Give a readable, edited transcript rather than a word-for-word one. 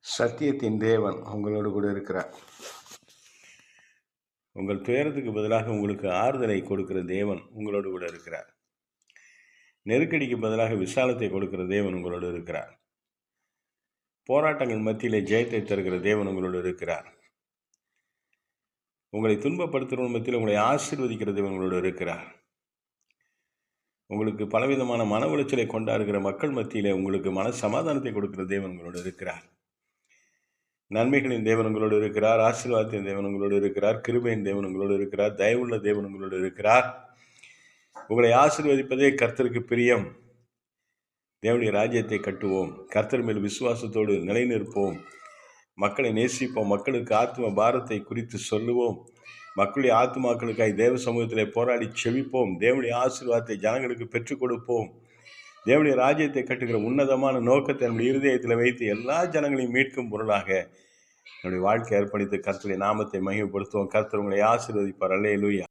சத்தியத்தின் தேவன் உங்களோடு கூட இருக்கிறார். உங்கள் துயரத்துக்கு பதிலாக உங்களுக்கு ஆறுதலை கொடுக்கிற தேவன் உங்களோடு கூட இருக்கிறார். நெருக்கடிக்கு பதிலாக விசாலத்தை கொடுக்கிற தேவன் உங்களோடு இருக்கிறார். போராட்டங்கள் மத்தியிலே ஜெயத்தை தருகிற தேவன் உங்களோடு இருக்கிறார். உங்களை துன்பப்படுத்துகிற மத்தியில் உங்களை ஆசீர்வதிக்கிற தேவன் உங்களோடு இருக்கிறார். உங்களுக்கு பலவிதமான மன உளைச்சலை கொண்டாடுகிற மக்கள் மத்தியிலே உங்களுக்கு மன சமாதானத்தை கொடுக்கிற தேவன் உங்களோடு இருக்கிறார். நன்மைகளின் தேவன் உங்களோடு இருக்கிறார். ஆசீர்வாதத்தின் தேவன் உங்களோடு இருக்கிறார். கிருபையின் தேவன் உங்களோடு இருக்கிறார். தயவுள்ள தேவன் உங்களோடு இருக்கிறார். உங்களை ஆசீர்வதிப்பதே கர்த்தருக்கு பிரியம். தேவனுடைய ராஜ்யத்தை கட்டுவோம். கர்த்தர் மேல் விசுவாசத்தோடு நிலைநிற்போம். மக்களை நேசிப்போம். மக்களுக்கு ஆத்ம பாரத்தை குறித்து சொல்லுவோம். மக்களுடைய ஆத்மாக்களுக்காய் தேவ சமூகத்திலே போராடி செவிப்போம். தேவனுடைய ஆசீர்வாதத்தை ஜனங்களுக்கு பெற்றுக் கொடுப்போம். தேவனுடைய ராஜ்யத்தை கட்டுகிற உன்னதமான நோக்கத்தை நம்முடைய இருதயத்தில் வைத்து எல்லா ஜனங்களையும் மீட்கும் பொருளாக நம்முடைய வாழ்க்கை அர்ப்பணித்து கர்த்தருடைய நாமத்தை மகிமைப்படுத்துவோம். கர்த்தர் உங்களை ஆசீர்வதிப்பார். அல்லேலூயா.